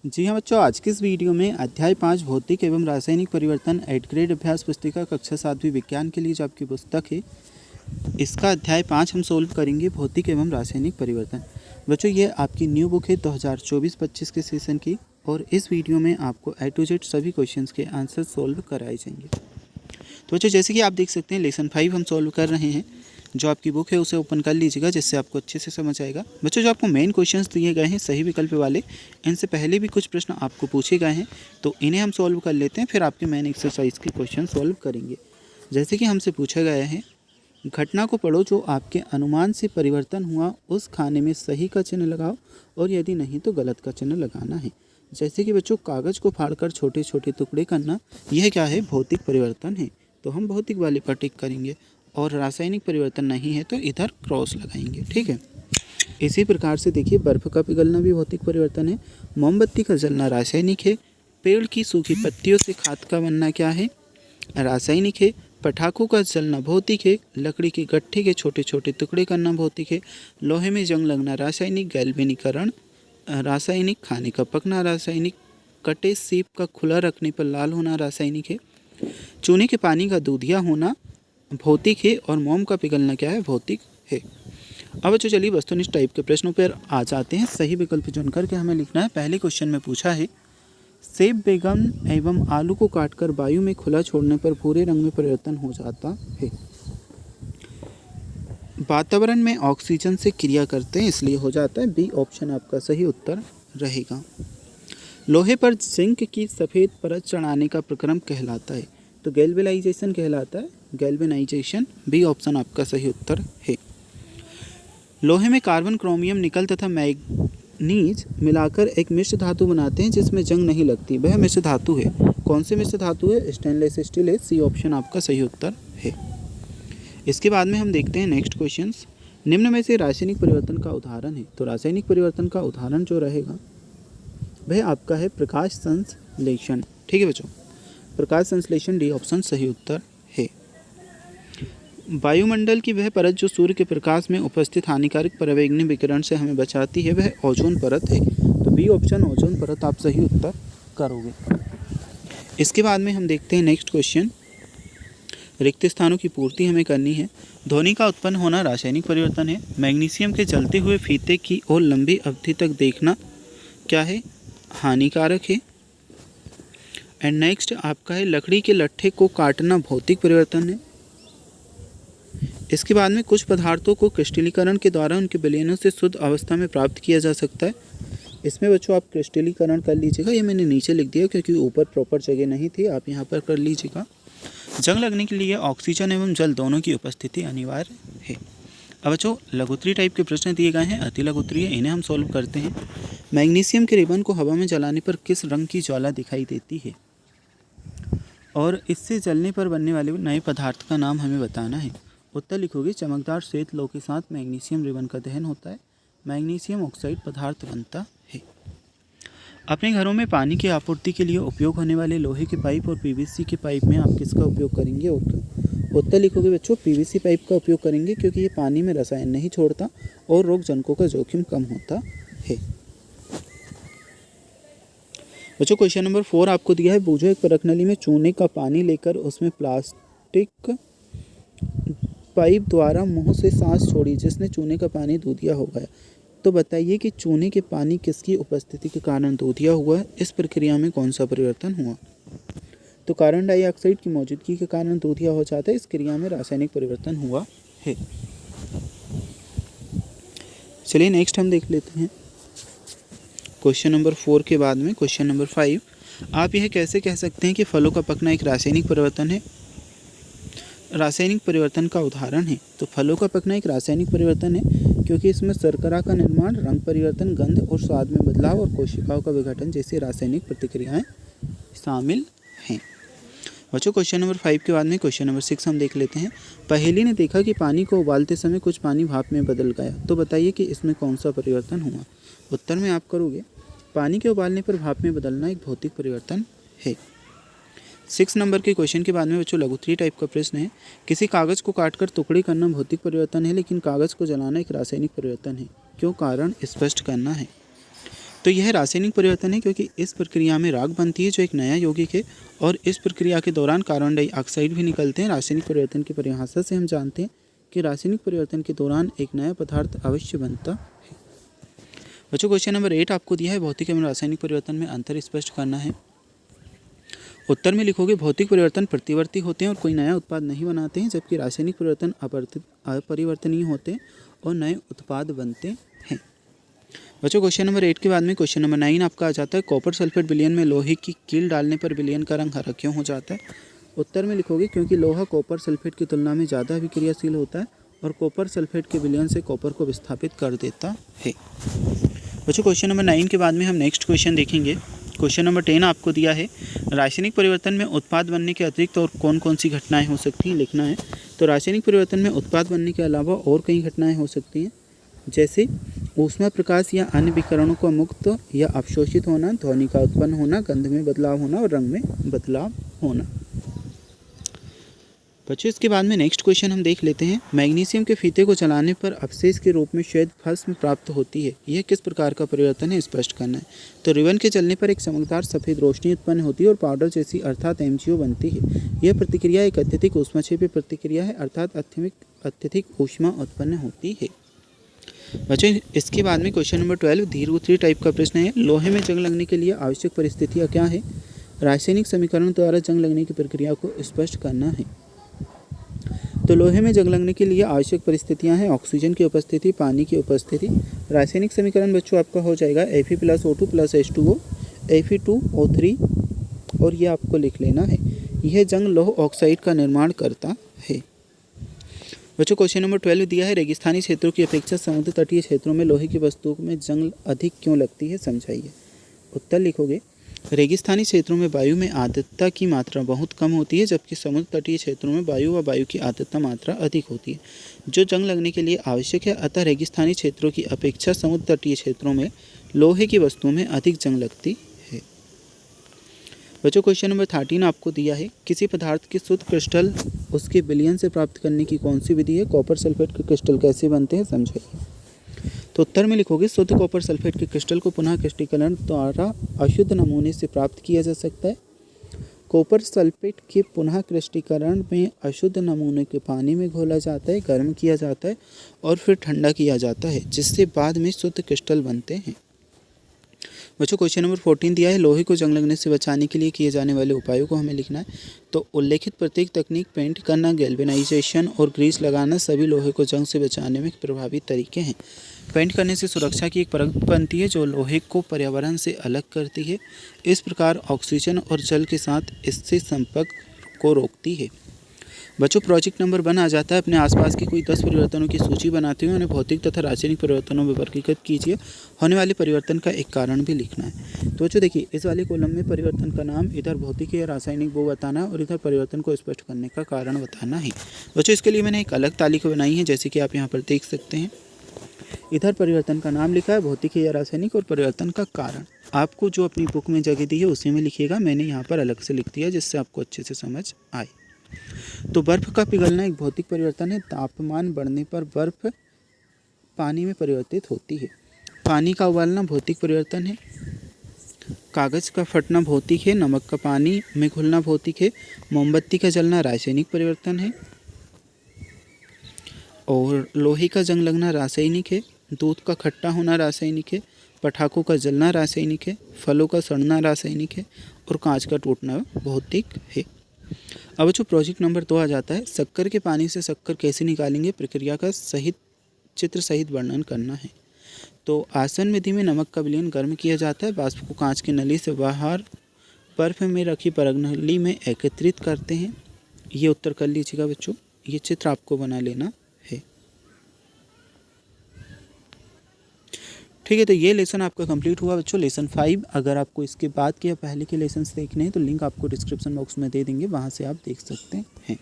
जी हाँ बच्चों, आज की इस वीडियो में अध्याय 5 भौतिक एवं रासायनिक परिवर्तन 8th ग्रेड अभ्यास पुस्तिका कक्षा 7वीं विज्ञान के लिए जो आपकी पुस्तक है, इसका अध्याय 5 हम सोल्व करेंगे, भौतिक एवं रासायनिक परिवर्तन। बच्चों ये आपकी न्यू बुक है 2024-25 के सेशन की, और इस वीडियो में आपको A to Z सभी क्वेश्चंस के आंसर सोल्व कराए जाएंगे। तो बच्चों जैसे कि आप देख सकते हैं लेसन 5 हम सोल्व कर रहे हैं। जो आपकी बुक है उसे ओपन कर लीजिएगा, जिससे आपको अच्छे से समझ आएगा। बच्चों जो आपको मेन क्वेश्चंस दिए गए हैं सही विकल्प वाले, इनसे पहले भी कुछ प्रश्न आपको पूछे गए हैं, तो इन्हें हम सॉल्व कर लेते हैं, फिर आपके मेन एक्सरसाइज के क्वेश्चन सॉल्व करेंगे। जैसे कि हमसे पूछा गया है, घटना को पढ़ो जो आपके अनुमान से परिवर्तन हुआ, उस खाने में सही का चिन्ह लगाओ और यदि नहीं तो गलत का चिन्ह लगाना है। जैसे कि बच्चों कागज़ को फाड़कर छोटे छोटे टुकड़े करना, यह क्या है? भौतिक परिवर्तन है, तो हम भौतिक वाले पर टिक करेंगे। और रासायनिक परिवर्तन नहीं है तो इधर क्रॉस लगाएंगे, ठीक है। इसी प्रकार से देखिए, बर्फ़ का पिघलना भी भौतिक परिवर्तन है, मोमबत्ती का जलना रासायनिक है, पेड़ की सूखी पत्तियों से खाद का बनना क्या है? रासायनिक है, पटाखों का जलना भौतिक है, लकड़ी के गट्ठे के छोटे छोटे टुकड़े करना भौतिक है, लोहे में जंग लगना रासायनिक, गैल्वेनीकरण रासायनिक, खाने का पकना रासायनिक, कटे सेब का खुला रखने पर लाल होना रासायनिक है, चूने के पानी का दूधिया होना भौतिक है, और मोम का पिघलना क्या है? भौतिक है। अब बच्चों चलिए वस्तुनिष्ठ टाइप के प्रश्नों पर आ जाते हैं। सही विकल्प चुन करके हमें लिखना है। पहले क्वेश्चन में पूछा है, सेब, बैगन एवं आलू को काटकर वायु में खुला छोड़ने पर भूरे रंग में परिवर्तन हो जाता है। वातावरण में ऑक्सीजन से क्रिया करते हैं इसलिए हो जाता है। बी ऑप्शन आपका सही उत्तर रहेगा। लोहे पर जिंक की सफ़ेद परत चढ़ाने का प्रक्रम कहलाता है, तो गैल्वेनाइजेशन कहलाता है। गैल्वेनाइजेशन, बी ऑप्शन आपका सही उत्तर है। लोहे में कार्बन, क्रोमियम, निकल तथा मैग्नीज मिलाकर एक मिश्र धातु बनाते हैं जिसमें जंग नहीं लगती, वह मिश्र धातु है। कौन से मिश्र धातु है? स्टेनलेस स्टील है। सी ऑप्शन आपका सही उत्तर है। इसके बाद में हम देखते हैं नेक्स्ट क्वेश्चन। निम्न में से रासायनिक परिवर्तन का उदाहरण है, तो रासायनिक परिवर्तन का उदाहरण जो रहेगा वह आपका है प्रकाश संश्लेषण, ठीक है बच्चों। प्रकाश संश्लेषण, डी ऑप्शन सही उत्तर है। वायुमंडल की वह परत जो सूर्य के प्रकाश में उपस्थित हानिकारक पराबैंगनी विकिरण से हमें बचाती है, वह ओजोन परत है, तो बी ऑप्शन ओजोन परत आप सही उत्तर करोगे। इसके बाद में हम देखते हैं नेक्स्ट क्वेश्चन। रिक्त स्थानों की पूर्ति हमें करनी है। ध्वनि का उत्पन्न होना रासायनिक परिवर्तन है। मैग्नीशियम के जलते हुए फीते की ओर लंबी अवधि तक देखना क्या है? हानिकारक है। एंड नेक्स्ट आपका है, लकड़ी के लट्ठे को काटना भौतिक परिवर्तन है। इसके बाद में कुछ पदार्थों को क्रिस्टलीकरण के द्वारा उनके विलयनों से शुद्ध अवस्था में प्राप्त किया जा सकता है। इसमें बच्चों आप क्रिस्टलीकरण कर लीजिएगा, ये मैंने नीचे लिख दिया क्योंकि ऊपर प्रॉपर जगह नहीं थी, आप यहाँ पर कर लीजिएगा। जंग लगने के लिए ऑक्सीजन एवं जल दोनों की उपस्थिति अनिवार्य है। अब बच्चों लघुत्तरीय टाइप के प्रश्न दिए गए हैं, अति लघुत्तरीय, इन्हें हम सॉल्व करते हैं। मैग्नीशियम के रिबन को हवा में जलाने पर किस रंग की ज्वाला दिखाई देती है? और इससे जलने पर बनने वाले नए पदार्थ का नाम हमें बताना है। उत्तर लिखोगे, चमकदार श्वेत लौ के साथ मैग्नीशियम रिबन का दहन होता है, मैग्नीशियम ऑक्साइड पदार्थ बनता है। अपने घरों में पानी की आपूर्ति के लिए उपयोग होने वाले लोहे के पाइप और पीवीसी के पाइप में आप किसका उपयोग करेंगे और क्यों? उत्तर लिखोगे बच्चों, पीवीसी पाइप का उपयोग करेंगे क्योंकि ये पानी में रसायन नहीं छोड़ता और रोग जनकों का जोखिम कम होता है। बच्चों क्वेश्चन नंबर 4 आपको दिया है, बूझो एक परखनली में चूने का पानी लेकर उसमें प्लास्टिक पाइप द्वारा मुंह से सांस छोड़ी, जिसने चूने का पानी दूधिया हो गया, तो बताइए कि चूने के पानी किसकी उपस्थिति के कारण दूधिया हुआ? इस प्रक्रिया में कौन सा परिवर्तन हुआ? तो कार्बन डाइऑक्साइड की मौजूदगी के कारण दूधिया हो जाता है, इस क्रिया में रासायनिक परिवर्तन हुआ है। चलिए नेक्स्ट हम देख लेते हैं क्वेश्चन नंबर 4 के बाद में क्वेश्चन नंबर 5। आप यह कैसे कह सकते हैं कि फलों का पकना एक रासायनिक परिवर्तन है? रासायनिक परिवर्तन का उदाहरण है, तो फलों का पकना एक रासायनिक परिवर्तन है क्योंकि इसमें शर्करा का निर्माण, रंग परिवर्तन, गंध और स्वाद में बदलाव और कोशिकाओं का विघटन जैसी रासायनिक प्रतिक्रियाएं शामिल हैं। बच्चों क्वेश्चन नंबर 5 के बाद में क्वेश्चन नंबर 6 हम देख लेते हैं। पहेली ने देखा कि पानी को उबालते समय कुछ पानी भाप में बदल गया, तो बताइए कि इसमें कौन सा परिवर्तन हुआ? उत्तर में आप करोगे, पानी के उबालने पर भाप में बदलना एक भौतिक परिवर्तन है। 6 नंबर के क्वेश्चन के बाद में बच्चों लघुत्तरीय टाइप का प्रश्न है, किसी कागज़ को काटकर टुकड़े करना भौतिक परिवर्तन है, लेकिन कागज़ को जलाना एक रासायनिक परिवर्तन है, क्यों? कारण स्पष्ट करना है। तो यह रासायनिक परिवर्तन है क्योंकि इस प्रक्रिया में राख बनती है जो एक नया यौगिक है और इस प्रक्रिया के दौरान कार्बन डाइऑक्साइड भी निकलते हैं। रासायनिक परिवर्तन की परिभाषा से हम जानते हैं कि रासायनिक परिवर्तन के दौरान एक नया पदार्थ अवश्य बनता है। बच्चों क्वेश्चन नंबर 8 आपको दिया है भौतिक एवं रासायनिक परिवर्तन में अंतर स्पष्ट करना है। उत्तर में लिखोगे भौतिक परिवर्तन प्रतिवर्ती होते हैं और कोई नया उत्पाद नहीं बनाते हैं, जबकि रासायनिक परिवर्तन अपरिवर्तनीय होते हैं और नए उत्पाद बनते हैं। बच्चों क्वेश्चन नंबर 8 के बाद में क्वेश्चन नंबर 9 आपका आ जाता है कॉपर सल्फेट विलयन में लोहे की कील डालने पर विलयन का रंग हरा क्यों हो जाता है। उत्तर में लिखोगे क्योंकि लोहा कॉपर सल्फेट की तुलना में ज़्यादा अभिक्रियाशील होता है और कॉपर सल्फेट के विलयन से कॉपर को विस्थापित कर देता है। बच्चों क्वेश्चन नंबर 9 के बाद में हम नेक्स्ट क्वेश्चन देखेंगे। क्वेश्चन नंबर 10 आपको दिया है रासायनिक परिवर्तन में उत्पाद बनने के अतिरिक्त और कौन कौन सी घटनाएं हो सकती हैं लिखना है। तो रासायनिक परिवर्तन में उत्पाद बनने के अलावा और कई घटनाएं हो सकती हैं, जैसे ऊष्मा प्रकाश या अन्य विकिरणों का मुक्त या अवशोषित होना, ध्वनि का उत्पन्न होना, गंध में बदलाव होना और रंग में बदलाव होना। बच्चों इसके बाद में नेक्स्ट क्वेश्चन हम देख लेते हैं। मैग्नीशियम के फीते को जलाने पर अवशेष के रूप में श्वेत भस्म प्राप्त होती है, यह किस प्रकार का परिवर्तन है स्पष्ट करना है। तो रिबन के जलने पर एक चमकदार सफ़ेद रोशनी उत्पन्न होती है और पाउडर जैसी अर्थात MgO बनती है। यह प्रतिक्रिया एक अत्यधिक ऊष्माक्षेपी प्रतिक्रिया है अर्थात अत्यधिक ऊष्मा उत्पन्न होती है। बच्चों इसके बाद में क्वेश्चन नंबर 12 दीर्घ टाइप का प्रश्न है। लोहे में जंग लगने के लिए आवश्यक परिस्थितियाँ क्या है। रासायनिक समीकरण द्वारा जंग लगने की प्रक्रिया को स्पष्ट करना है। तो लोहे में जंग लगने के लिए आवश्यक परिस्थितियां हैं ऑक्सीजन की उपस्थिति, पानी की उपस्थिति। रासायनिक समीकरण बच्चों आपका हो जाएगा Fe+O2+H2O Fe2O3 और ये आपको लिख लेना है। यह जंग लौह ऑक्साइड का निर्माण करता है। बच्चों क्वेश्चन नंबर 12 दिया है रेगिस्तानी क्षेत्रों की अपेक्षा समुद्र तटीय क्षेत्रों में लोहे की वस्तुओं में जंग अधिक क्यों लगती है समझाइए। उत्तर लिखोगे रेगिस्तानी क्षेत्रों में वायु में आर्द्रता की मात्रा बहुत कम होती है, जबकि समुद्र तटीय क्षेत्रों में वायु व वायु की आर्द्रता मात्रा अधिक होती है, जो जंग लगने के लिए आवश्यक है। अतः रेगिस्तानी क्षेत्रों की अपेक्षा समुद्र तटीय क्षेत्रों में लोहे की वस्तुओं में अधिक जंग लगती है। बच्चों क्वेश्चन नंबर 13 आपको दिया है किसी पदार्थ के शुद्ध क्रिस्टल उसके विलयन से प्राप्त करने की कौन सी विधि है। कॉपर सल्फेट के क्रिस्टल कैसे बनते हैं समझाइए। तो उत्तर में लिखोगे शुद्ध कॉपर सल्फेट के क्रिस्टल को पुनः क्रिस्टलीकरण द्वारा अशुद्ध नमूने से प्राप्त किया जा सकता है। कॉपर सल्फेट के पुनः क्रिस्टलीकरण में अशुद्ध नमूने के पानी में घोला जाता है, गर्म किया जाता है और फिर ठंडा किया जाता है, जिससे बाद में शुद्ध क्रिस्टल बनते हैं। बच्चों क्वेश्चन नंबर 14 दिया है लोहे को जंग लगने से बचाने के लिए किए जाने वाले उपायों को हमें लिखना है। तो उल्लेखित प्रत्येक तकनीक पेंट करना, गैल्वेनाइजेशन और ग्रीस लगाना सभी लोहे को जंग से बचाने में प्रभावी तरीके हैं। पेंट करने से सुरक्षा की एक परत बनती है जो लोहे को पर्यावरण से अलग करती है। इस प्रकार ऑक्सीजन और जल के साथ इससे संपर्क को रोकती है। बच्चों प्रोजेक्ट नंबर 1 आ जाता है अपने आसपास की कोई 10 परिवर्तनों की सूची बनाते हुए उन्हें भौतिक तथा रासायनिक परिवर्तनों में वर्गीकृत कीजिए। होने वाले परिवर्तन का एक कारण भी लिखना है। तो बच्चों देखिए इस वाले कॉलम में परिवर्तन का नाम, इधर भौतिक या रासायनिक वो बताना और इधर परिवर्तन को स्पष्ट करने का कारण बताना है। बच्चों इसके लिए मैंने एक अलग तालिका बनाई है जैसे कि आप यहाँ पर देख सकते हैं। इधर परिवर्तन का नाम लिखा है, भौतिक या रासायनिक, और परिवर्तन का कारण आपको जो अपनी बुक में जगह दी है उसी में लिखिएगा। मैंने यहाँ पर अलग से लिख दिया जिससे आपको अच्छे से समझ आए। तो बर्फ़ का पिघलना एक भौतिक परिवर्तन है। तापमान बढ़ने पर बर्फ़ पानी में परिवर्तित होती है। पानी का उबालना भौतिक परिवर्तन है। कागज़ का फटना भौतिक है। नमक का पानी में घुलना भौतिक है। मोमबत्ती का जलना रासायनिक परिवर्तन है। और लोहे का जंग लगना रासायनिक है। दूध का खट्टा होना रासायनिक है। पटाखों का जलना रासायनिक है। फलों का सड़ना रासायनिक है। और कांच का टूटना भौतिक है। अब जो प्रोजेक्ट नंबर 2 आ जाता है शक्कर के पानी से शक्कर कैसे निकालेंगे, प्रक्रिया का सहित चित्र सहित वर्णन करना है। तो आसन विधि में नमक का विलयन गर्म किया जाता है। वाष्प को कांच की नली से बाहर बर्फ में रखी परगनली में एकत्रित करते हैं। ये उत्तर कर लीजिएगा बच्चों, ये चित्र आपको बना लेना है। ठीक है, तो ये लेसन आपका कंप्लीट हुआ बच्चों। लेसन 5 अगर आपको इसके बाद के या पहले के लेसन्स देखने हैं तो लिंक आपको डिस्क्रिप्शन बॉक्स में दे देंगे, वहाँ से आप देख सकते हैं।